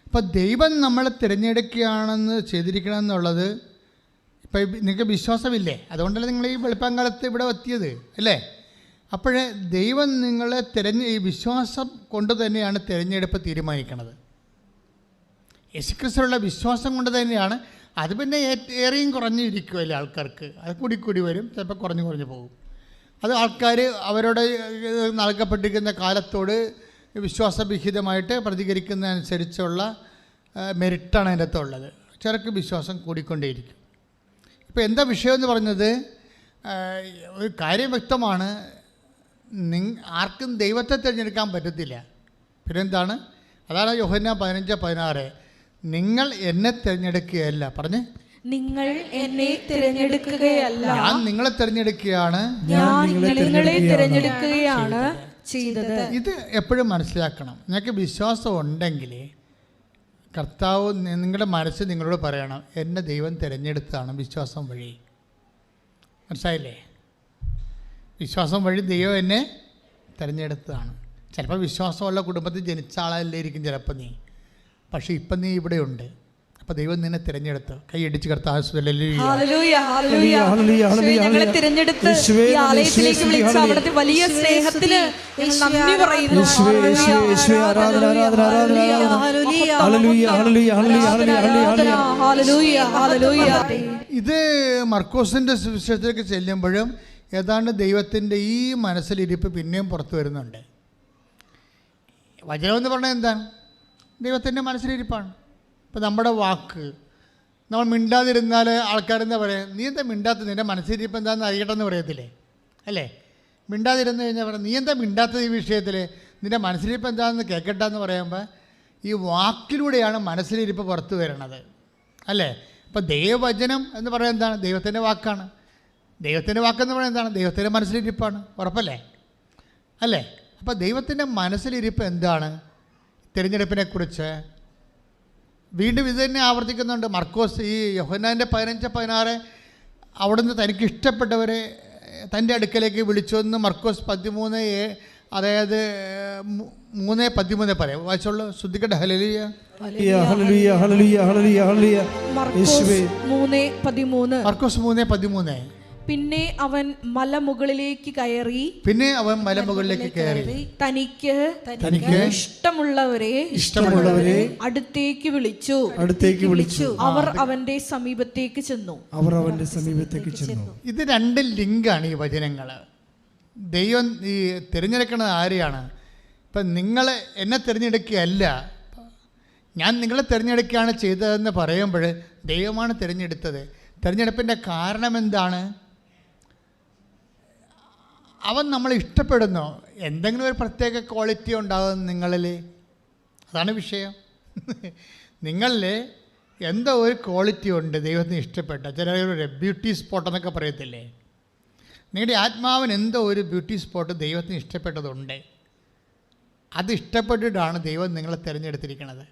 അപ്പോൾ ദൈവം നമ്മളെ തിരഞ്ഞെടുക്കുകയാണെന്ന് ചെയ്തിരിക്കണമെന്നുള്ളത് ഇപ്പോൾ നിങ്ങൾക്ക് വിശ്വാസമില്ലേ? അതുകൊണ്ടല്ലേ നിങ്ങൾ ഈ വെളുപ്പാങ്കാലത്ത് ഇവിടെ എത്തിയത് അല്ലേ? അപ്പോഴേ ദൈവം നിങ്ങളെ ഈ വിശ്വാസം കൊണ്ട് തന്നെയാണ് തിരഞ്ഞെടുപ്പ് തീരുമാനിക്കുന്നത്. യേശുക്രിസ്തുവിലുള്ള വിശ്വാസം കൊണ്ട് തന്നെയാണ്. അത് പിന്നെ ഏറെയും കുറഞ്ഞിരിക്കുമല്ലേ ആൾക്കാർക്ക്, അത് കൂടി വരും, ചിലപ്പോൾ കുറഞ്ഞു പോകും. അത് ആൾക്കാർ അവരോട് നൽകപ്പെട്ടിരിക്കുന്ന കാലത്തോട് വിശ്വാസവിഹിതമായിട്ട് പ്രതികരിക്കുന്നതനുസരിച്ചുള്ള മെറിറ്റാണ് അതിൻ്റെ അകത്തുള്ളത്. ചിലർക്ക് വിശ്വാസം കൂടിക്കൊണ്ടേയിരിക്കും. ഇപ്പോൾ എന്താ വിഷയമെന്ന് പറഞ്ഞത്, ഒരു കാര്യം വ്യക്തമാണ്, ആർക്കും ദൈവത്തെ തിരഞ്ഞെടുക്കാൻ പറ്റത്തില്ല. പിന്നെന്താണ്? അതാണ് യോഹന്നാൻ 15:16, നിങ്ങൾ എന്നെ തിരഞ്ഞെടുക്കുകയല്ല, പറഞ്ഞേ, നിങ്ങൾ എന്നെ തിരഞ്ഞെടുക്കുകയല്ല, ഞാൻ നിങ്ങളെ തിരഞ്ഞെടുക്കുകയാണ്, ഞാൻ നിങ്ങളെ തിരഞ്ഞെടുക്കുകയാണ് ചെയ്തത്. ഇത് എപ്പോഴും മനസ്സിലാക്കണം. നിങ്ങൾക്ക് വിശ്വാസം ഉണ്ടെങ്കിൽ കർത്താവ് നിങ്ങളുടെ മനസ്സ് നിങ്ങളോട് പറയണം, എന്നെ ദൈവം തിരഞ്ഞെടുത്താണ് വിശ്വാസം വഴി. മനസ്സിലായില്ലേ? വിശ്വാസം വഴി ദൈവം എന്നെ തിരഞ്ഞെടുത്തതാണ്. ചിലപ്പോൾ വിശ്വാസമുള്ള കുടുംബത്തിൽ ജനിച്ച ആളല്ലായിരിക്കും ചിലപ്പോൾ നീ, പക്ഷേ ഇപ്പം നീ ഇവിടെയുണ്ട്. അപ്പോൾ ദൈവം നിന്നെ തിരഞ്ഞെടുത്ത് കൈയടിച്ച് കർത്താവ് ഞങ്ങളെ തിരഞ്ഞെടുത്ത് ഈ ആലയത്തിലേക്ക് വിളിച്ച അവിടുത്തെ വലിയ സ്നേഹത്തിന് നന്ദി പറയുന്നു. ഇത് മർക്കോസിൻ്റെ സുവിശേഷത്തിലേക്ക് ചെല്ലുമ്പോഴും ഏതാണ്ട് ദൈവത്തിൻ്റെ ഈ മനസ്സിലിരിപ്പ് പിന്നെയും പുറത്തു വരുന്നുണ്ട്. വചനമെന്ന് പറഞ്ഞാൽ എന്താണ്? ദൈവത്തിൻ്റെ മനസ്സിലിരിപ്പാണ്. ഇപ്പം നമ്മുടെ വാക്ക് നമ്മൾ മിണ്ടാതിരുന്നാൽ ആൾക്കാരെന്താ പറയുക, നീ എന്താ മിണ്ടാത്തത്, നിൻ്റെ മനസ്സിലിരിപ്പ് എന്താണെന്ന് അറിയട്ടെന്ന് പറയത്തില്ലേ? അല്ലേ? മിണ്ടാതിരുന്ന് കഴിഞ്ഞാൽ പറയാം, നീ എന്താ മിണ്ടാത്തത് ഈ വിഷയത്തിൽ, നിൻ്റെ മനസ്സിലിരിപ്പ് എന്താണെന്ന് കേൾക്കട്ടെ എന്ന് പറയുമ്പോൾ ഈ വാക്കിലൂടെയാണ് മനസ്സിലിരിപ്പ് പുറത്തു വരണത്. അല്ലേ? ഇപ്പം ദൈവവചനം എന്ന് പറയുന്നത് എന്താണ്? ദൈവത്തിൻ്റെ വാക്കാണ്. ദൈവത്തിൻ്റെ വാക്കെന്ന് പറയുന്നത് എന്താണ്? ദൈവത്തിൻ്റെ മനസ്സിലിരിപ്പാണ്. ഉറപ്പല്ലേ? അല്ലേ? അപ്പോൾ ദൈവത്തിൻ്റെ മനസ്സിലിരിപ്പ് എന്താണ്? തിരഞ്ഞെടുപ്പിനെക്കുറിച്ച് വീണ്ടും ഇത് തന്നെ ആവർത്തിക്കുന്നുണ്ട്. മർക്കോസ് ഈ യോഹന്നാൻ്റെ 15:16 അവിടുന്ന് തനിക്ക് ഇഷ്ടപ്പെട്ടവരെ തൻ്റെ അടുക്കലേക്ക് വിളിച്ചുവെന്ന് മർക്കോസ് 13, അതായത് 3:13 പറയാം. വായിച്ചോളൂ, ശ്രദ്ധിക്കട്ടെ. ഹല്ലേലൂയ, ഹല്ലേലൂയ, ഹല്ലേലൂയ, ഹല്ലേലൂയ. മർക്കോസ് 3:13. പിന്നെ അവൻ മലമുകളിലേക്ക് കയറി തനിക്ക് ഇഷ്ടമുള്ളവരെ അടുത്തേക്ക് വിളിച്ചു. അവർ അവന്റെ സമീപത്തേക്ക് ചെന്നു. ഇത് രണ്ട് ലിങ്കാണ് ഈ വചനങ്ങൾ. ദൈവം ഈ തിരഞ്ഞെടുക്കുന്നത് ആരെയാണ്? ഇപ്പം നിങ്ങളെ എന്നെ തിരഞ്ഞെടുക്കുകയല്ല, ഞാൻ നിങ്ങളെ തിരഞ്ഞെടുക്കുകയാണ് ചെയ്തതെന്ന് പറയുമ്പോൾ ദൈവമാണ് തിരഞ്ഞെടുത്തത്. തിരഞ്ഞെടുപ്പിൻ്റെ കാരണം എന്താണ്? അവൻ നമ്മളെ ഇഷ്ടപ്പെടുന്നു. എന്തെങ്കിലും ഒരു പ്രത്യേക ക്വാളിറ്റി ഉണ്ടാകും നിങ്ങളിൽ, അതാണ് വിഷയം. നിങ്ങളിൽ എന്തോ ഒരു ക്വാളിറ്റി ഉണ്ട് ദൈവത്തിന് ഇഷ്ടപ്പെട്ട. ചിലർ ബ്യൂട്ടി സ്പോട്ട് എന്നൊക്കെ പറയത്തില്ലേ? നിങ്ങളുടെ ആത്മാവിന് എന്തോ ഒരു ബ്യൂട്ടി സ്പോട്ട് ദൈവത്തിന് ഇഷ്ടപ്പെട്ടതുണ്ട്. അത് ഇഷ്ടപ്പെട്ടിട്ടാണ് ദൈവം നിങ്ങളെ തിരഞ്ഞെടുത്തിരിക്കുന്നത്.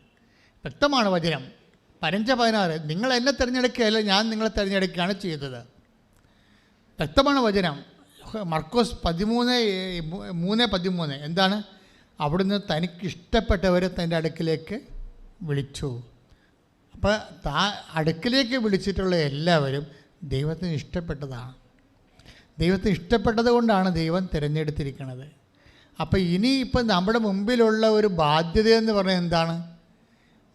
വ്യക്തമാണ് വചനം 15:16, നിങ്ങൾ എന്നെ തിരഞ്ഞെടുക്കുകയല്ല, ഞാൻ നിങ്ങളെ തിരഞ്ഞെടുക്കുകയാണ് ചെയ്തത്. വ്യക്തമാണ് വചനം. മർക്കോസ് 13:13 എന്താണ്? അവിടുന്ന് തനിക്കിഷ്ടപ്പെട്ടവരെ തൻ്റെ അടുക്കിലേക്ക് വിളിച്ചു. അപ്പോൾ അടുക്കിലേക്ക് വിളിച്ചിട്ടുള്ള എല്ലാവരും ദൈവത്തിന് ഇഷ്ടപ്പെട്ടതാണ്. ദൈവത്തിന് ഇഷ്ടപ്പെട്ടത് കൊണ്ടാണ് ദൈവം തിരഞ്ഞെടുത്തിരിക്കുന്നത്. അപ്പോൾ ഇനിയിപ്പോൾ നമ്മുടെ മുമ്പിലുള്ള ഒരു ബാധ്യതയെന്ന് പറഞ്ഞാൽ എന്താണ്?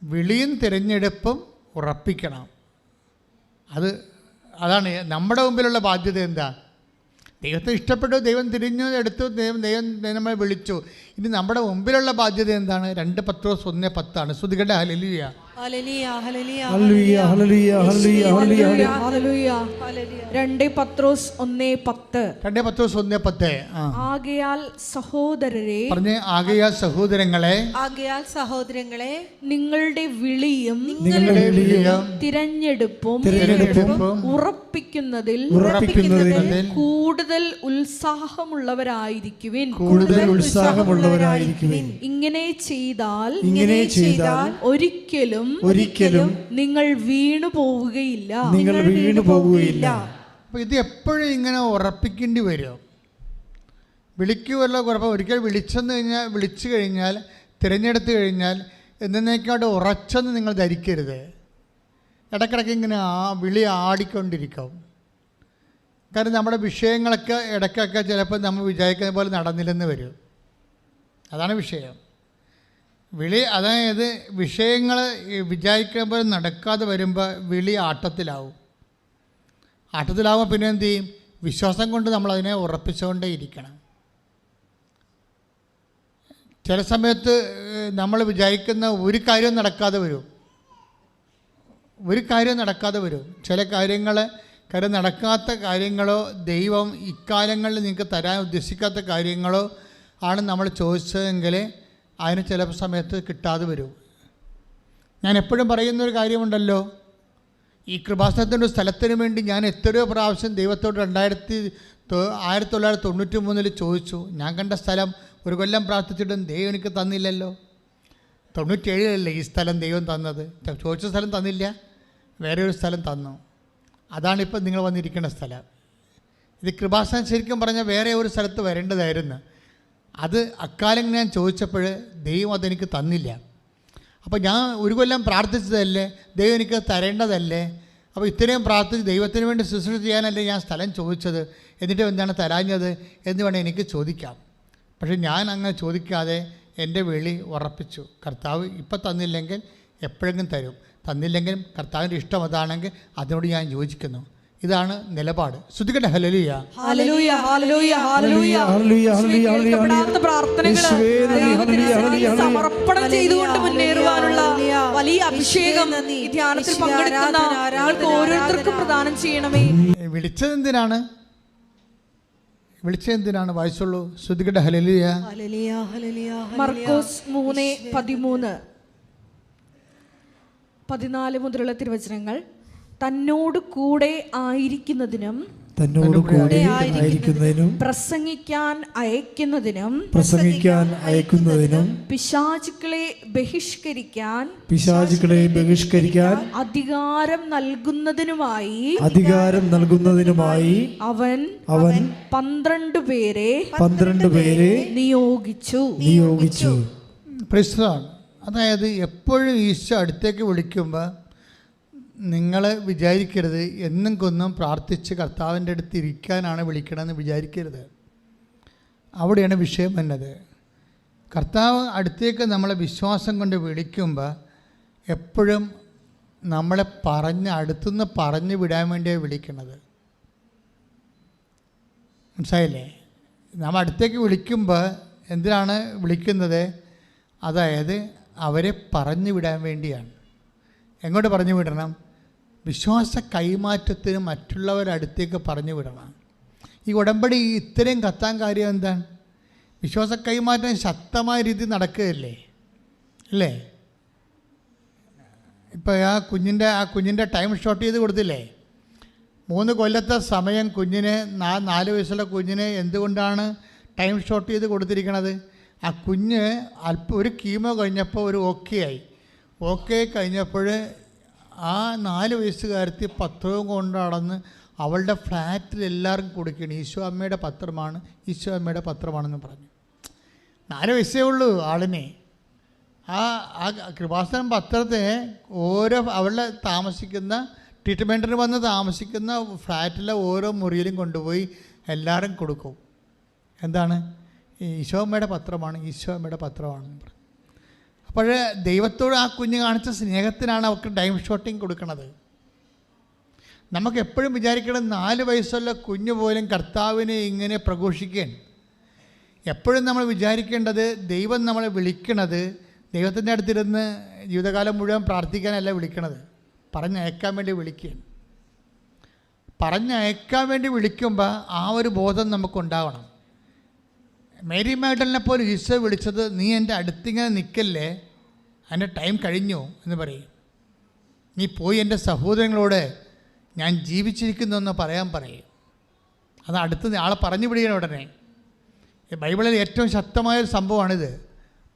വിളിയും തിരഞ്ഞെടുപ്പും ഉറപ്പിക്കണം. അതാണ് നമ്മുടെ മുമ്പിലുള്ള ബാധ്യത. എന്താ? ദൈവത്തെ ഇഷ്ടപ്പെട്ടു, ദൈവം തിരിഞ്ഞു എടുത്തു, ദൈവം നമ്മളെ വിളിച്ചു. ഇനി നമ്മുടെ മുമ്പിലുള്ള ബാധ്യത എന്താണ്? 2 പത്രോസ് 1:10. ശ്രുതികട്ടെ. ഹല്ലേലൂയ, ഹല്ലേലൂയ, ഹല്ലേലൂയ, ഹല്ലേലൂയ, ഹല്ലേലൂയ, ഹല്ലേലൂയ, ഹല്ലേലൂയ. 2 പത്രോസ് 1:10. 2 പത്രോസ് 1:10. ആകയാൽ സഹോദരരെ, പറഞ്ഞേ, ആകയാൽ സഹോദരങ്ങളെ, നിങ്ങളുടെ വിളിയും തിരഞ്ഞെടുപ്പും ഉറപ്പിക്കുന്നതിൽ കൂടുതൽ ഉത്സാഹമുള്ളവരായിരിക്കുവിൻ. ഇങ്ങനെ ചെയ്താൽ ഒരിക്കലും നിങ്ങൾ വീണു പോവുകയില്ല. അപ്പോൾ ഇത് എപ്പോഴും ഇങ്ങനെ ഉറപ്പിക്കേണ്ടി വരും. വിളിക്കുമല്ലോ കുഴപ്പം. ഒരിക്കൽ വിളിച്ചു കഴിഞ്ഞാൽ തിരഞ്ഞെടുത്ത് കഴിഞ്ഞാൽ എന്നേക്കാട്ട് ഉറച്ചെന്ന് നിങ്ങൾ ധരിക്കരുത്. ഇടയ്ക്കിടയ്ക്ക് ഇങ്ങനെ വിളി ആടിക്കൊണ്ടിരിക്കും. കാരണം നമ്മുടെ വിഷയങ്ങളൊക്കെ ഇടയ്ക്കൊക്കെ ചിലപ്പോൾ നമ്മൾ വിചാരിക്കുന്ന പോലെ നടന്നില്ലെന്ന് വരും. അതാണ് വിഷയം. അതായത് വിഷയങ്ങൾ വിചാരിക്കുന്ന പോലെ നടക്കാതെ വരുമ്പോൾ വിളി ആട്ടത്തിലാവും. പിന്നെ എന്ത് ചെയ്യും? വിശ്വാസം കൊണ്ട് നമ്മളതിനെ ഉറപ്പിച്ചുകൊണ്ടേ ഇരിക്കണം. ചില സമയത്ത് നമ്മൾ വിചാരിക്കുന്ന ഒരു കാര്യവും നടക്കാതെ വരും. ചില കാര്യം നടക്കാത്ത കാര്യങ്ങളോ ദൈവം ഇക്കാലങ്ങളിൽ നിങ്ങൾക്ക് തരാൻ ഉദ്ദേശിക്കാത്ത കാര്യങ്ങളോ ആണ് നമ്മൾ ചോദിച്ചതെങ്കിൽ അതിന് ചില സമയത്ത് കിട്ടാതെ വരും. ഞാൻ എപ്പോഴും പറയുന്നൊരു കാര്യമുണ്ടല്ലോ, ഈ കൃപാസനത്തിൻ്റെ സ്ഥലത്തിന് വേണ്ടി ഞാൻ എത്രയോ പ്രാവശ്യം ദൈവത്തോട് 1993 ചോദിച്ചു. ഞാൻ കണ്ട സ്ഥലം 1 കൊല്ലം പ്രാർത്ഥിച്ചിട്ടും ദൈവം എനിക്ക് തന്നില്ലല്ലോ. 97 ഈ സ്ഥലം ദൈവം തന്നത്. ചോദിച്ച സ്ഥലം തന്നില്ല, വേറെ ഒരു സ്ഥലം തന്നു. അതാണിപ്പോൾ നിങ്ങൾ വന്നിരിക്കുന്ന സ്ഥലം. ഇത് കൃപാസനം ശരിക്കും പറഞ്ഞാൽ വേറെ ഒരു സ്ഥലത്ത് വരേണ്ടതായിരുന്നു. അത് അക്കാലം ഞാൻ ചോദിച്ചപ്പോൾ ദൈവം അതെനിക്ക് തന്നില്ല. അപ്പോൾ ഞാൻ 1 കൊല്ലം പ്രാർത്ഥിച്ചതല്ലേ, ദൈവം എനിക്ക് തരേണ്ടതല്ലേ? അപ്പോൾ ഇത്രയും പ്രാർത്ഥിച്ച് ദൈവത്തിന് വേണ്ടി ശുശ്രൂഷ ചെയ്യാനല്ലേ ഞാൻ സ്ഥലം ചോദിച്ചത്, എന്നിട്ട് എന്താണ് തരാഞ്ഞത് എന്ന് വേണം എനിക്ക് ചോദിക്കാം. പക്ഷേ ഞാൻ അങ്ങനെ ചോദിക്കാതെ എൻ്റെ വിളി ഉറപ്പിച്ചു. കർത്താവ് ഇപ്പം തന്നില്ലെങ്കിൽ എപ്പോഴെങ്കിലും തരും, തന്നില്ലെങ്കിലും കർത്താവിൻ്റെ ഇഷ്ടം അതാണെങ്കിൽ അതിനോട് ഞാൻ യോജിക്കുന്നു. ഇതാണ് നിലപാട്. ശ്രുതികട്ടെ. ഹല്ലേലൂയ, ഹല്ലേലൂയ, ഹല്ലേലൂയ, ഹല്ലേലൂയ. സമർപ്പണം ചെയ്തുകൊണ്ട് മുന്നേറുവാനുള്ള വലിയ അഭിഷേകം ഈ ധ്യാനത്തിൽ പങ്കെടുക്കുന്ന ഞങ്ങൾക്ക് ഓരോരുത്തർക്കും പ്രദാനം ചെയ്യണമേ. വിളിച്ചതെന്തിനാണ്? വായിച്ചോളൂ. ശ്രുതികട്ടെ. ഹല്ലേലൂയ. മർക്കോസ് 3:13 14 മുതലുള്ള തിരുവചനങ്ങൾ. തന്നോട് കൂടെ ആയിരിക്കുന്നതിനും പ്രസംഗിക്കാൻ അയക്കുന്നതിനും പിശാചുക്കളെ ബഹിഷ്കരിക്കാൻ അധികാരം നൽകുന്നതിനുമായി അവൻ 12 പേരെ നിയോഗിച്ചു. അതായത് എപ്പോഴും ഈശോ അടുത്തേക്ക് വിളിക്കുമ്പോൾ നിങ്ങൾ വിചാരിക്കരുത് എന്നും കൊന്നും പ്രാർത്ഥിച്ച് കർത്താവിൻ്റെ അടുത്ത് ഇരിക്കാനാണ് വിളിക്കണമെന്ന് വിചാരിക്കരുത്. അവിടെയാണ് വിഷയം വന്നത്. കർത്താവ് അടുത്തേക്ക് നമ്മളെ വിശ്വാസം കൊണ്ട് വിളിക്കുമ്പോൾ എപ്പോഴും നമ്മളെ അടുത്തുനിന്ന് പറഞ്ഞു വിടാൻ വേണ്ടിയാണ് വിളിക്കുന്നത്. മനസ്സിലായില്ലേ? നമ്മൾ അടുത്തേക്ക് വിളിക്കുമ്പോൾ എന്തിനാണ് വിളിക്കുന്നത്? അതായത് അവരെ പറഞ്ഞു വിടാൻ വേണ്ടിയാണ്. എങ്ങോട്ട് പറഞ്ഞു വിടണം? വിശ്വാസ കൈമാറ്റത്തിന് മറ്റുള്ളവരടുത്തേക്ക് പറഞ്ഞു വിടണം. ഈ ഉടമ്പടി ഇത്രയും കത്താൻ കാര്യം എന്താണ്? വിശ്വാസ കൈമാറ്റം ശക്തമായ രീതിയിൽ നടക്കുകയല്ലേ, അല്ലേ? ഇപ്പോൾ ആ കുഞ്ഞിൻ്റെ ടൈം ഷോർട്ട് ചെയ്ത് കൊടുത്തില്ലേ? 3 കൊല്ലത്തെ സമയം കുഞ്ഞിന് 4 വയസ്സുള്ള കുഞ്ഞിന് എന്തുകൊണ്ടാണ് ടൈം ഷോർട്ട് ചെയ്ത് കൊടുത്തിരിക്കണത്? ആ കുഞ്ഞ് ഒരു കീമോ കഴിഞ്ഞപ്പോൾ ഒരു ഓക്കെ കഴിഞ്ഞപ്പോൾ ആ 4 വയസ്സുകാരത്തി പത്രവും കൊണ്ട് നടന്ന് അവളുടെ ഫ്ലാറ്റിൽ എല്ലാവർക്കും കൊടുക്കുകയാണ്. ഈശോ അമ്മയുടെ പത്രമാണെന്ന് പറഞ്ഞു. 4 വയസ്സേ ഉള്ളൂ ആളിനെ. ആ കൃപാസനം പത്രത്തെ അവളുടെ താമസിക്കുന്ന ട്രീറ്റ്മെൻറ്റിന് വന്ന് താമസിക്കുന്ന ഫ്ലാറ്റിലെ ഓരോ മുറിയിലും കൊണ്ടുപോയി എല്ലാവരും കൊടുക്കും. എന്താണ്? ഈശോ അമ്മയുടെ പത്രമാണ്. അപ്പോൾ ദൈവത്തോട് ആ കുഞ്ഞ് കാണിച്ച സ്നേഹത്തിനാണ് അവർക്ക് ടൈം ഷോട്ടിങ് കൊടുക്കുന്നത്. നമുക്ക് എപ്പോഴും വിചാരിക്കണം 4 വയസ്സുള്ള കുഞ്ഞ് പോലും കർത്താവിനെ ഇങ്ങനെ പ്രഘോഷിക്കുകയാണ്. എപ്പോഴും നമ്മൾ വിചാരിക്കേണ്ടത് ദൈവം നമ്മളെ വിളിക്കണത് ദൈവത്തിൻ്റെ അടുത്തിരുന്ന് ജീവിതകാലം മുഴുവൻ പ്രാർത്ഥിക്കാനല്ല വിളിക്കണത്, പറഞ്ഞയക്കാൻ വേണ്ടി വിളിക്കുകയാണ്. പറഞ്ഞയക്കാൻ വേണ്ടി വിളിക്കുമ്പോൾ ആ ഒരു ബോധം നമുക്കുണ്ടാവണം. മേരി മാഗ്ഡലിനെ പോലെ ഈശോ വിളിച്ചത് നീ എൻ്റെ അടുത്തിങ്ങനെ നിൽക്കല്ലേ, എൻ്റെ ടൈം കഴിഞ്ഞു എന്ന് പറയും. നീ പോയി എൻ്റെ സഹോദരങ്ങളോട് ഞാൻ ജീവിച്ചിരിക്കുന്നു എന്ന് പറയും. അത് അടുത്ത് ആളെ പറഞ്ഞു വിടുകയാണ് ഉടനെ. ബൈബിളിൽ ഏറ്റവും ശക്തമായൊരു സംഭവമാണിത്.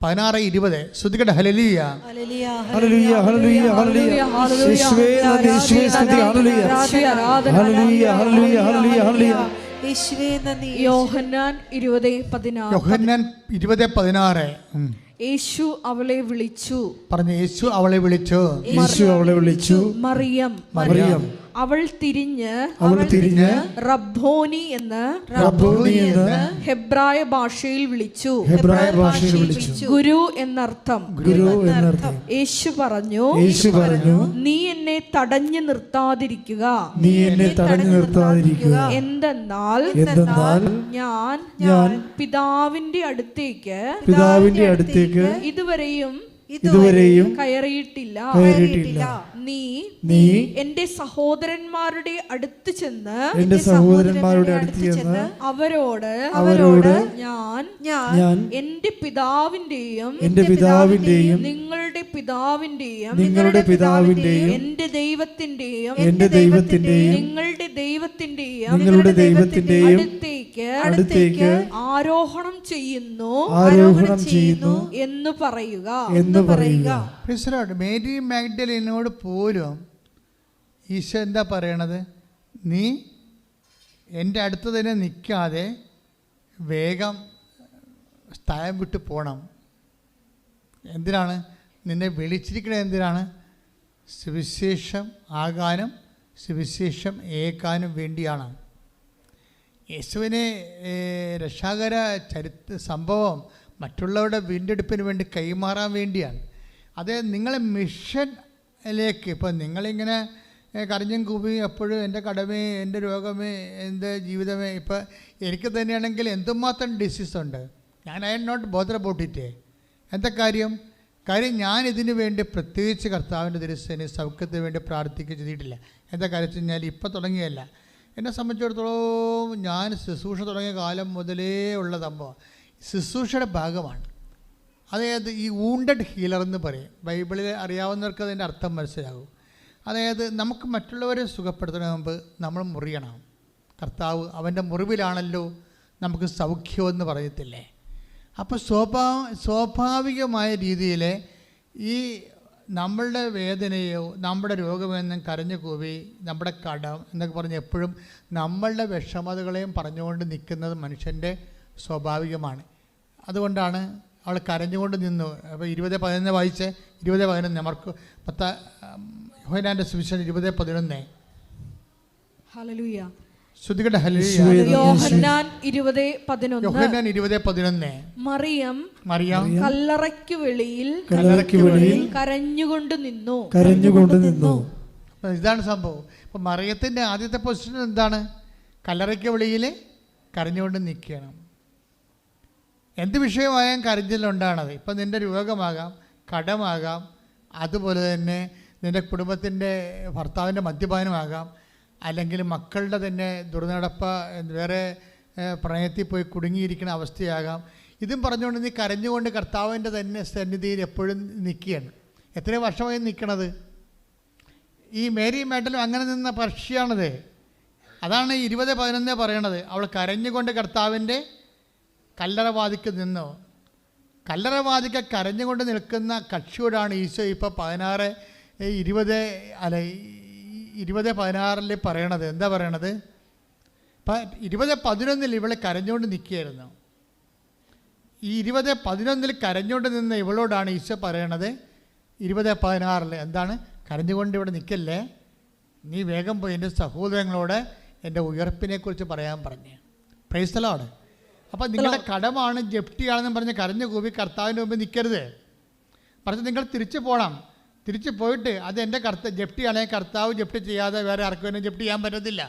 16:20 ശ്രുതികട്ടെ. ഹല്ലേലൂയ, ഹല്ലേലൂയ, ഹല്ലേലൂയ, ഹല്ലേലൂയ, യേശുവേ നന്ദി, യേശുവേ സ്തുതി, ഹല്ലേലൂയ, ഹല്ലേലൂയ, ഹല്ലേലൂയ, ഹല്ലേലൂയ, ഹല്ലേലൂയ. യോഹന്നാൻ 20:16 യേശു അവളെ വിളിച്ചു. പറഞ്ഞു, യേശു അവളെ വിളിച്ചു. യേശു അവളെ വിളിച്ചു. മറിയം. മറിയം. അവൾ തിരിഞ്ഞ് റബ്ബോനി എന്ന് ഹെബ്രായ ഭാഷയിൽ വിളിച്ചു. ഹെബ്രായ ഭാഷയിൽ വിളിച്ചു. ഗുരു എന്നർത്ഥം. ഗുരു എന്നർത്ഥം. യേശു പറഞ്ഞു, നീ എന്നെ തടഞ്ഞു നിർത്താതിരിക്കുക. നീ എന്നെ തടഞ്ഞു നിർത്താതിരിക്കുക. എന്തെന്നാൽ ഞാൻ പിതാവിന്റെ അടുത്തേക്ക് ഇതുവരെയും കയറിയിട്ടില്ല. നീ എന്റെ സഹോദരന്മാരുടെ അടുത്ത് ചെന്ന് അവരോട് ഞാൻ എന്റെ പിതാവിന്റെയും നിങ്ങളുടെ പിതാവിന്റെയും എന്റെ ദൈവത്തിന്റെയും നിങ്ങളുടെ ദൈവത്തിന്റെയും അടുത്തേക്ക് ആരോഹണം ചെയ്യുന്നു എന്ന് പറയുക. മേരി മാഗ്ദലിനോട് പോലും ഈശോ എന്താ പറയണത്? നീ എൻ്റെ അടുത്ത് തന്നെ നിൽക്കാതെ വേഗം സ്ഥലം വിട്ട് പോകണം. എന്തിനാണ് നിന്നെ വിളിച്ചിരിക്കണത്? എന്തിനാണ്? സുവിശേഷം ആകാനും സുവിശേഷം ഏൽക്കാനും വേണ്ടിയാണ്. യേശുവിനെ രക്ഷാകര സംഭവം മറ്റുള്ളവരുടെ വീണ്ടെടുപ്പിന് വേണ്ടി കൈമാറാൻ വേണ്ടിയാണ്. അത് നിങ്ങളെ മിഷനിലേക്ക്, ഇപ്പോൾ നിങ്ങളിങ്ങനെ കരഞ്ഞും കൂപ്പിയും എപ്പോഴും എൻ്റെ കടമേ, എൻ്റെ രോഗമേ, എൻ്റെ ജീവിതമേ, ഇപ്പോൾ എനിക്ക് തന്നെയാണെങ്കിൽ എന്തുമാത്രം ഡിസീസുണ്ട്. I'm not bother about it. എന്താ കാര്യം ഞാൻ ഇതിനു വേണ്ടി പ്രത്യേകിച്ച് കർത്താവിൻ്റെ തിരുസേന സൗഖ്യത്തിന് വേണ്ടി പ്രാർത്ഥിക്കുക ചെയ്തിട്ടില്ല. എന്താ കാര്യം വെച്ച് കഴിഞ്ഞാൽ ഇപ്പം തുടങ്ങിയല്ല. എന്നെ സംബന്ധിച്ചിടത്തോളം ഞാൻ ശുശ്രൂഷ തുടങ്ങിയ കാലം മുതലേ ഉള്ള സംഭവം ശുശ്രൂഷയുടെ ഭാഗമാണ്. അതായത് ഈ വൂണ്ടഡ് ഹീലർ എന്ന് പറയും. ബൈബിളിൽ അറിയാവുന്നവർക്ക് അതിൻ്റെ അർത്ഥം മനസ്സിലാകും. അതായത് നമുക്ക് മറ്റുള്ളവരെ സുഖപ്പെടുത്തുന്നതിന് മുമ്പ് നമ്മൾ മുറിയണം. കർത്താവ് അവൻ്റെ മുറിവിലാണല്ലോ നമുക്ക് സൗഖ്യമെന്ന് പറയത്തില്ലേ. അപ്പോൾ സ്വാഭാവികമായ രീതിയിൽ ഈ നമ്മളുടെ വേദനയോ നമ്മുടെ രോഗമെന്നും കരഞ്ഞു കൂവി നമ്മുടെ കടം എന്നൊക്കെ പറഞ്ഞ് എപ്പോഴും നമ്മളുടെ വിഷമതകളെയും പറഞ്ഞുകൊണ്ട് നിൽക്കുന്നത് മനുഷ്യൻ്റെ സ്വാഭാവികമാണ്. അതുകൊണ്ടാണ് അവൾ കരഞ്ഞുകൊണ്ട് നിന്നു. അപ്പോൾ 20:11 വായിച്ച് 20:11 അവർക്ക് യോഹന്നാന്റെ സുവിശേഷം 20:11. ഹല്ലേലൂയ. ശ്രുതികട ഹല്ലേലൂയ. യോഹന്നാൻ 20:11. മറിയം കല്ലറയ്ക്ക് വെളിയിൽ കരഞ്ഞുകൊണ്ട് നിന്നു. ഇതാണ് സംഭവം. അപ്പോൾ മറിയത്തിൻ്റെ ആദ്യത്തെ പൊസിഷൻ എന്താണ്? കല്ലറയ്ക്ക് വെളിയിൽ കരഞ്ഞുകൊണ്ട് നിൽക്കണം. എന്ത് വിഷയമായാലും കരഞ്ഞിലുണ്ടാണത്. ഇപ്പം നിൻ്റെ രോഗമാകാം, കടമാകാം, അതുപോലെ തന്നെ നിൻ്റെ കുടുംബത്തിൻ്റെ ഭർത്താവിൻ്റെ മദ്യപാനമാകാം, അല്ലെങ്കിൽ മക്കളുടെ തന്നെ ദുർനടപ്പ്, വേറെ പ്രണയത്തിൽ പോയി കുടുങ്ങിയിരിക്കുന്ന അവസ്ഥയാകാം. ഇതും പറഞ്ഞുകൊണ്ട് നീ കരഞ്ഞുകൊണ്ട് കർത്താവിൻ്റെ തന്നെ സന്നിധിയിൽ എപ്പോഴും നിൽക്കുകയാണ്. എത്ര വർഷമായി നിൽക്കണത്? ഈ മേരി മാഗ്ദലിൻ അങ്ങനെ നിന്ന പക്ഷിയാണത്. അതാണ് 20:11 പറയണത്. അവൾ കരഞ്ഞുകൊണ്ട് കർത്താവിൻ്റെ കല്ലറവാതിക്ക് നിന്നു. കല്ലറവാതിക്ക് കരഞ്ഞുകൊണ്ട് നിൽക്കുന്ന കക്ഷിയോടാണ് ഈശോ ഇപ്പോൾ 20:16 പറയണത്. എന്താ പറയണത്? ഇപ്പം 20:11 ഇവളെ കരഞ്ഞുകൊണ്ട് നിൽക്കുകയായിരുന്നു. ഈ 20:11 കരഞ്ഞുകൊണ്ട് നിന്ന ഇവളോടാണ് ഈശോ പറയണത് 20:16 എന്താണ്? കരഞ്ഞുകൊണ്ട് ഇവിടെ നിൽക്കല്ലേ, നീ വേഗം പോയി എൻ്റെ സഹോദരങ്ങളോട് എൻ്റെ ഉയർപ്പിനെക്കുറിച്ച് പറയാൻ പറഞ്ഞു. Price the Lord. അപ്പം നിങ്ങളുടെ കടമാണ്, ജപ്തിയാണെന്നും പറഞ്ഞ് കരഞ്ഞു കൂപ്പി കർത്താവിൻ്റെ മുമ്പ് നിൽക്കരുത്. പറഞ്ഞ് നിങ്ങൾ തിരിച്ചു പോകണം. തിരിച്ചു പോയിട്ട് അത് എൻ്റെ ജപ്തിയാണെങ്കിൽ കർത്താവ് ജപ്തി ചെയ്യാതെ വേറെ ആർക്കും എന്നെ ജപ്തി ചെയ്യാൻ പറ്റത്തില്ല.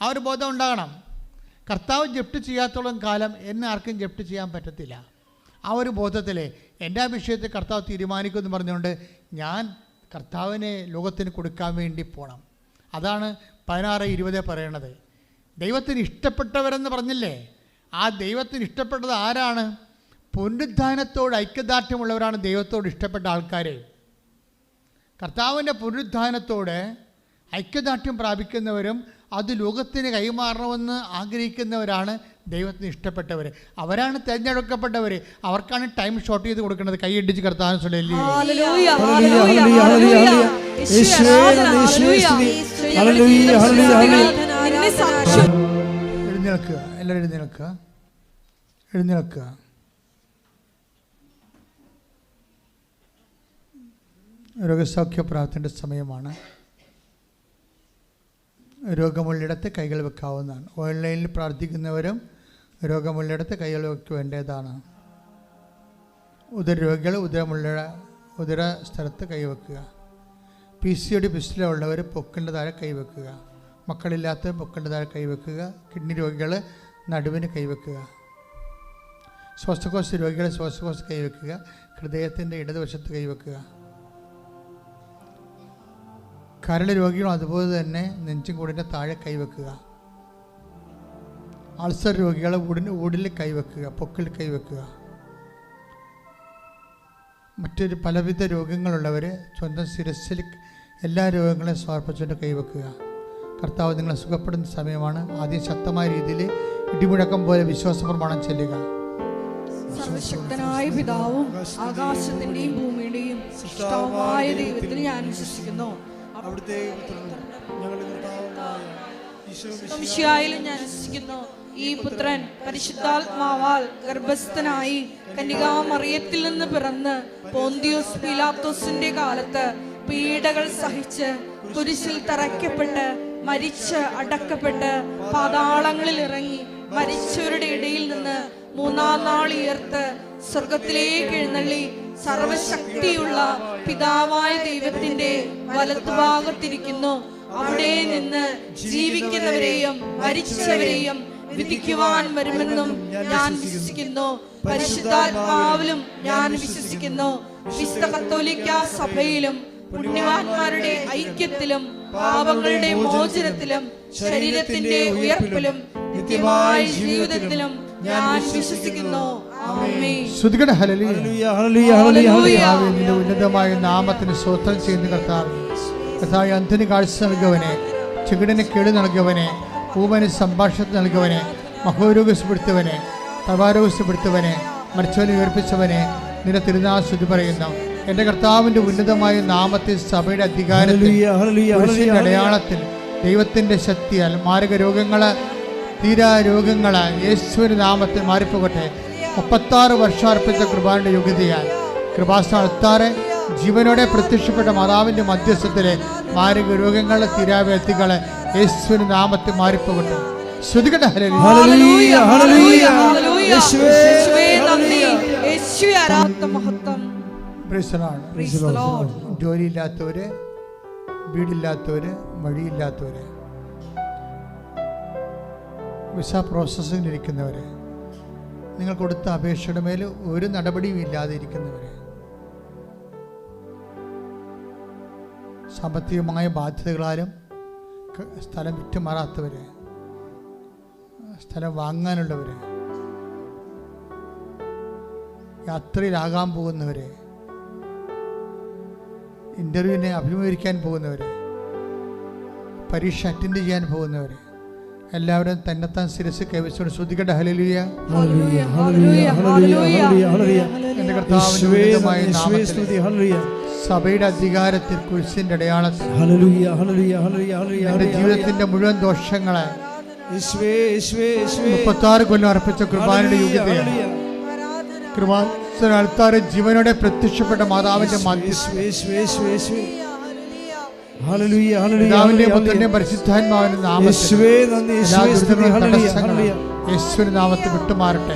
ആ ഒരു ബോധം ഉണ്ടാകണം. കർത്താവ് ജപ്തി ചെയ്യാത്തോളം കാലം എന്നെ ആർക്കും ജപ്തി ചെയ്യാൻ പറ്റത്തില്ല. ആ ഒരു ബോധത്തിൽ എൻ്റെ ആ വിഷയത്തിൽ കർത്താവ് തീരുമാനിക്കുമെന്ന് പറഞ്ഞുകൊണ്ട് ഞാൻ കർത്താവിനെ ലോകത്തിന് കൊടുക്കാൻ വേണ്ടി പോകണം. അതാണ് 16:20 പറയണത്. ദൈവത്തിന് ഇഷ്ടപ്പെട്ടവരെന്ന് പറഞ്ഞില്ലേ? ആ ദൈവത്തിന് ഇഷ്ടപ്പെട്ടത് ആരാണ്? പുനരുത്ഥാനത്തോട് ഐക്യദാർഢ്യമുള്ളവരാണ് ദൈവത്തോട് ഇഷ്ടപ്പെട്ട ആൾക്കാർ. കർത്താവിൻ്റെ പുനരുത്ഥാനത്തോട് ഐക്യദാർഢ്യം പ്രാപിക്കുന്നവരും അത് ലോകത്തിന് കൈമാറണമെന്ന് ആഗ്രഹിക്കുന്നവരാണ് ദൈവത്തിന് ഇഷ്ടപ്പെട്ടവർ. അവരാണ് തിരഞ്ഞെടുക്കപ്പെട്ടവർ. അവർക്കാണ് ടൈം ഷോർട്ട് ചെയ്ത് കൊടുക്കുന്നത്. കൈയടിച്ച് കർത്താവിനെ എഴുന്നേൽക്കുക. എല്ലാവരും എഴുന്നേൽക്കുക. രോഗസൗഖ്യ പ്രാർത്ഥനയുടെ സമയമാണ്. രോഗമുള്ളിടത്ത് കൈകൾ വെക്കാവുന്നതാണ്. ഓൺലൈനിൽ പ്രാർത്ഥിക്കുന്നവരും രോഗമുള്ളിടത്ത് കൈകൾ വെക്കേണ്ടതാണ്. ഉദരരോഗികൾ ഉദര സ്ഥലത്ത് കൈവെക്കുക. PCOD പിസ്റ്റിലുള്ളവർ പൊക്കിൻ്റെ താഴെ കൈവെക്കുക. മക്കളില്ലാത്തവർ പൊക്കിൻ്റെ താഴെ കൈവെക്കുക. കിഡ്നി രോഗികൾ നടുവിന് കൈവെക്കുക. ശ്വാസകോശ രോഗികൾ ശ്വാസകോശ കൈവെക്കുക. ഹൃദയത്തിൻ്റെ ഇടതുവശത്ത് കൈവെക്കുക. കരൾ രോഗികളും അതുപോലെ തന്നെ നെഞ്ചും കൂടിൻ്റെ താഴെ കൈവെക്കുക. അൾസർ രോഗികൾ ഊടിൽ കൈവെക്കുക, പൊക്കിൽ കൈവെക്കുക. മറ്റൊരു പലവിധ രോഗങ്ങളുള്ളവർ സ്വന്തം ശിരസ്സിൽ എല്ലാ രോഗങ്ങളെയും സമർപ്പിച്ചുകൊണ്ട് കൈവെക്കുക. കർത്താവ് നിങ്ങളെ സുഖപ്പെടുന്ന സമയമാണ്. ആദ്യം ശക്തമായ രീതിയിൽ ഇടിമുഴക്കം പോലെ വിശ്വാസ പ്രമാണം ചെല്ലുക. സർവശക്തനായ പിതാവും ആകാശത്തിന്റെയും ഭൂമിയുടെയും സൃഷ്ടാവുമായ ദൈവത്തിൽ ഞാൻ വിശ്വസിക്കുന്നു. അവിടുത്തെ മിശിഹായിലും ഞാൻ വിശ്വസിക്കുന്നു. ഈ പുത്രൻ പരിശുദ്ധാത്മാവാൽ ഗർഭസ്ഥനായി കന്യകാമറിയത്തിൽ നിന്ന് പിറന്ന് പോന്തിയോസ് പീലാത്തോസിന്റെ കാലത്ത് പീഡകൾ സഹിച്ച് കുരിശിൽ തറയ്ക്കപ്പെട്ട് മരിച്ച് അടക്കപ്പെട്ട് പാതാളങ്ങളിൽ ഇറങ്ങി മരിച്ചവരുടെ ഇടയിൽ നിന്ന് മൂന്നാം നാൾ ഉയർത്ത് സ്വർഗത്തിലേക്ക് എഴുന്നള്ളി സർവശക്തിയുള്ള പിതാവായ ദൈവത്തിന്റെ വലത്തുഭാഗത്തിരിക്കുന്നു. അവിടെ നിന്ന് ജീവിക്കുന്നവരെയും മരിച്ചവരെയും വിധിക്കുവാൻ വരുമെന്നും ഞാൻ വിശ്വസിക്കുന്നു. പരിശുദ്ധാത്മാവിലും ഞാൻ വിശ്വസിക്കുന്നു. വിശുദ്ധ കത്തോലിക്ക സഭയിലും പുണ്യവാന്മാരുടെ ഐക്യത്തിലും പാപങ്ങളുടെ മോചനത്തിലും ശരീരത്തിന്റെ ഉയർപ്പിലും നിത്യമായ ജീവിതത്തിലും ഞാൻ വിശ്വസിക്കുന്നു. ആമേൻ. ഉന്നതമായ നാമത്തിന് സ്തോത്രം ചെയ്യുന്ന കർത്താവേ, കർത്താവേ, അന്ധന് കാഴ്ച നൽകിയവനെ, ചെകിടന് കേട് നൽകിയവനെ, ഊമന് സംഭാഷണം നൽകിയവനെ, മഹോരോഗപ്പെടുത്തവനെ, തവാരോഗപ്പെടുത്തവനെ, മരിച്ചവനെ ഉയർപ്പിച്ചവനെ നിന്റെ തിരുനാൾ സ്തുതി പറയുന്നു. എൻ്റെ കർത്താവിൻ്റെ ഉന്നതമായ നാമത്തിൽ സഭയുടെ അധികാരത്തിൽ അടയാളത്തിൽ ദൈവത്തിൻ്റെ ശക്തിയാൽ മാരക രോഗങ്ങൾ തീരാ രോഗങ്ങൾ യേശുവിൻ്റെ നാമത്തിൽ മാറിപ്പോകട്ടെ. 36 വർഷം അർപ്പിച്ച കൃപാന്റെ യോഗ്യതയാൽ കൃപാസ്ഥാനത്താറെ ജീവനോടെ പ്രത്യക്ഷപ്പെട്ട മാതാവിൻ്റെ മധ്യസ്ഥത്തിലെ മാരക രോഗങ്ങളുടെ തീരാവ്യാധികൾ യേശുവിൻ്റെ നാമത്തിൽ മാറിപ്പോകട്ടെ. ശ്രുതികട്ടെ. ഹല്ലേലൂയ, ഹല്ലേലൂയ, ഹല്ലേലൂയ. യേശുവേ നന്ദി, യേശുവേ ആരാധന മഹത്വം. Praise the Lord. ജോലിയില്ലാത്തവര്, വീടില്ലാത്തവര്, വഴിയില്ലാത്തവര്, വിസ പ്രോസസ്സിങ്ങിലിരിക്കുന്നവര്, നിങ്ങൾ കൊടുത്ത അപേക്ഷയുടെ മേൽ ഒരു നടപടിയും ഇല്ലാതെ ഇരിക്കുന്നവര്, സാമ്പത്തികമായ ബാധ്യതകളാലും സ്ഥലം വിറ്റുമാറാത്തവര്, സ്ഥലം വാങ്ങാനുള്ളവര്, യാത്രയിലാകാൻ പോകുന്നവര്, ഇൻ്റർവ്യൂവിനെ അഭിമുഖീകരിക്കാൻ പോകുന്നവർ, പരീക്ഷ അറ്റൻഡ് ചെയ്യാൻ പോകുന്നവർ, എല്ലാവരും തന്നെത്താൻ ശിരസ് കൈവച്ചുകൊണ്ട് ശ്രദ്ധിക്കട്ടെ. ഹല്ലേലൂയ, ഹല്ലേലൂയ, ഹല്ലേലൂയ, ഹല്ലേലൂയ. എൻ്റെ കർത്താവിന്റെ ഉന്നതമായ നാമത്തിൽ സഭയുടെ അധികാരത്തിൽ കുരിശിന്റെ അടയാളത്തിൽ എൻ്റെ ജീവിതത്തിന്റെ മുഴുവൻ ദോഷങ്ങളെ 36 കൊല്ലം അർപ്പിച്ച കൃപാന്റെ യോഗ്യതയാണ്. കൃപാസനാൽത്താറെ ജീവനോടെ പ്രത്യക്ഷപ്പെട്ട മാതാവിന്റെ പിതാവിന്റെയും പുത്രന്റെയും പരിശുദ്ധാത്മാവിന്റെ നാമത്തിൽ യേശുവിന്റെ നാമത്തിൽ വിട്ടുമാറട്ടെ.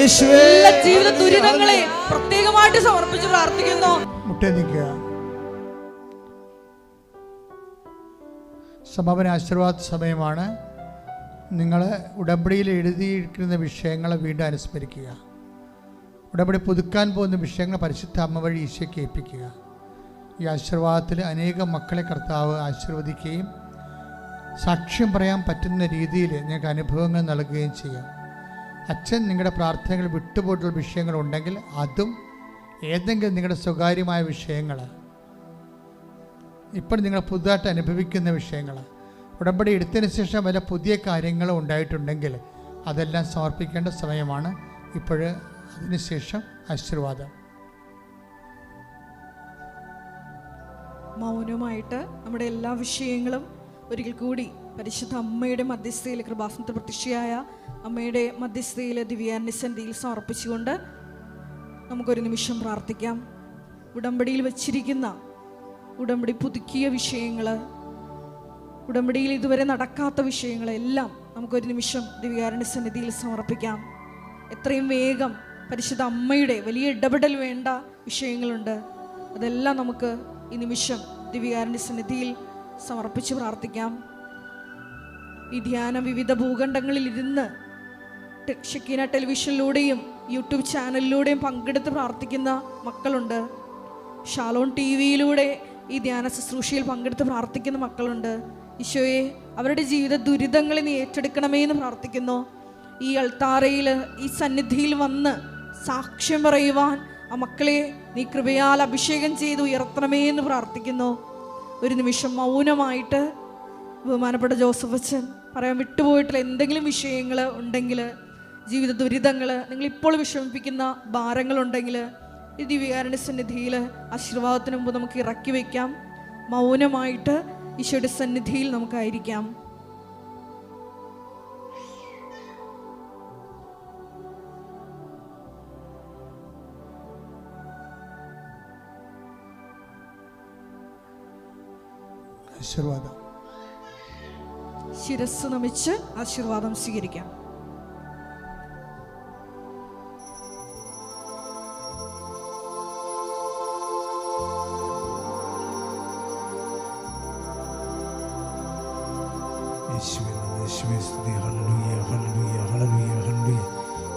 എല്ലാ ജീവിത ദുരിതങ്ങളെ പ്രത്യേകമായിട്ട് സമർപ്പിച്ച് പ്രാർത്ഥിക്കുന്നു. മുട്ടേ നിൽക്കുക. സമാപന ആശീർവാദ സമയമാണ്. നിങ്ങൾ ഉടമ്പടിയിൽ എഴുതിയിരിക്കുന്ന വിഷയങ്ങളെ വീണ്ടും അനുസ്മരിക്കുക. ഉടമ്പടി പുതുക്കാൻ പോകുന്ന വിഷയങ്ങൾ പരിശുദ്ധ അമ്മ വഴി ഈശോയ്ക്ക് ഏൽപ്പിക്കുക. ഈ ആശീർവാദത്തിൽ അനേകം മക്കളെ കർത്താവ് ആശീർവദിക്കുകയും സാക്ഷ്യം പറയാൻ പറ്റുന്ന രീതിയിൽ നിങ്ങൾക്ക് അനുഭവങ്ങൾ നൽകുകയും ചെയ്യാം. അച്ഛൻ നിങ്ങളുടെ പ്രാർത്ഥനകൾ വിട്ടുപോയിട്ടുള്ള വിഷയങ്ങളുണ്ടെങ്കിൽ അതും ഏതെങ്കിലും നിങ്ങളുടെ സ്വകാര്യമായ വിഷയങ്ങൾ, ഇപ്പോൾ നിങ്ങൾ പുതുതായിട്ട് അനുഭവിക്കുന്ന വിഷയങ്ങൾ, ഉടമ്പടി എടുത്തതിന് ശേഷം വല്ല പുതിയ കാര്യങ്ങൾ ഉണ്ടായിട്ടുണ്ടെങ്കിൽ അതെല്ലാം സമർപ്പിക്കേണ്ട സമയമാണ് ഇപ്പോൾ. അതിനുശേഷം ആശീർവാദം. മൗനമായിട്ട് നമ്മുടെ എല്ലാ വിഷയങ്ങളും ഒരിക്കൽ കൂടി പരിശുദ്ധ അമ്മയുടെ മധ്യസ്ഥയിൽ, കൃപാസനത്തിൽ പ്രത്യക്ഷയായ അമ്മയുടെ മധ്യസ്ഥയിൽ ദിവ്യാന്യസന്നിധിയിൽ സമർപ്പിച്ചുകൊണ്ട് നമുക്കൊരു നിമിഷം പ്രാർത്ഥിക്കാം. ഉടമ്പടിയിൽ വച്ചിരിക്കുന്ന, ഉടമ്പടി പുതുക്കിയ വിഷയങ്ങൾ, ഉടമ്പടിയിൽ ഇതുവരെ നടക്കാത്ത വിഷയങ്ങളെല്ലാം നമുക്കൊരു നിമിഷം ദിവ്യകാരുണ്യ സന്നിധിയിൽ സമർപ്പിക്കാം. എത്രയും വേഗം പരിശുദ്ധ അമ്മയുടെ വലിയ ഇടപെടൽ വേണ്ട വിഷയങ്ങളുണ്ട്. അതെല്ലാം നമുക്ക് ഈ നിമിഷം ദിവ്യകാരുണ്യ സന്നിധിയിൽ സമർപ്പിച്ച് പ്രാർത്ഥിക്കാം. ഈ ധ്യാനം വിവിധ ഭൂഖണ്ഡങ്ങളിൽ ഇരുന്ന് ഷക്കീന ടെലിവിഷനിലൂടെയും യൂട്യൂബ് ചാനലിലൂടെയും പങ്കെടുത്ത് പ്രാർത്ഥിക്കുന്ന മക്കളുണ്ട്. ഷാലോൺ TV-യിലൂടെ ഈ ധ്യാന ശുശ്രൂഷയിൽ പങ്കെടുത്ത് പ്രാർത്ഥിക്കുന്ന മക്കളുണ്ട്. ഈശോയെ, അവരുടെ ജീവിത ദുരിതങ്ങളെ നീ ഏറ്റെടുക്കണമേ എന്ന് പ്രാർത്ഥിക്കുന്നു. ഈ അൾത്താരയിൽ, ഈ സന്നിധിയിൽ വന്ന് സാക്ഷ്യം പറയുവാൻ ആ മക്കളെ നീ കൃപയാൽ അഭിഷേകം ചെയ്ത് ഉയർത്തണമേ എന്ന് പ്രാർത്ഥിക്കുന്നു. ഒരു നിമിഷം മൗനമായിട്ട് ബഹുമാനപ്പെട്ട ജോസഫ് അച്ഛൻ പറയാൻ വിട്ടുപോയിട്ടുള്ള എന്തെങ്കിലും വിഷയങ്ങൾ ഉണ്ടെങ്കിൽ, ജീവിത ദുരിതങ്ങൾ, നിങ്ങളിപ്പോൾ വിഷമിപ്പിക്കുന്ന ഭാരങ്ങളുണ്ടെങ്കിൽ ഈ ദിവ്യകാരുണ്യ സന്നിധിയിൽ ആശീർവാദത്തിന് മുമ്പ് നമുക്ക് ഇറക്കി വയ്ക്കാം. മൗനമായിട്ട് ഈശോയുടെ സന്നിധിയിൽ നമുക്കായിരിക്കാം. ആശീർവാദം. ശിരസ് നമിച്ച് ആശീർവാദം സ്വീകരിക്കാം. യേശുവേ സ്തുതി. ഹല്ലേലൂയ, ഹല്ലേലൂയ, ഹല്ലേലൂയ, ഹല്ലേലൂയ.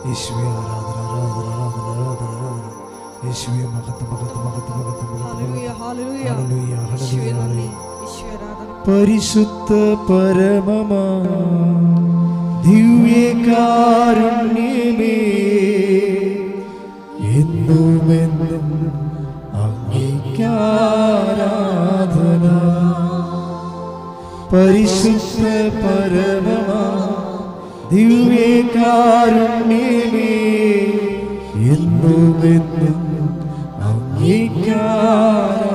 യേശുവേ ആരാധന, ആരാധന, ആരാധന, ആരാധന, ആരാധന. യേശുവേ മഹത്വം, മഹത്വം, മഹത്വം, മഹത്വം, മഹത്വം. ഹല്ലേലൂയ, ഹല്ലേലൂയ, ഹല്ലേലൂയ, ഹല്ലേലൂയ, ഹല്ലേലൂയ. ഈശോയെ ആരാധന. പരിശുദ്ധ പരമമാ ദിവ്യകാരുണ്യമേ, എന്നുമെന്നും അങ്ങേയ്ക്കാരാധന. പരിശുദ്ധ പരമമാ ദിവ്യകാരുണ്യമേ, എന്നുമെന്നും അങ്ങേയ്ക്കാരാധന.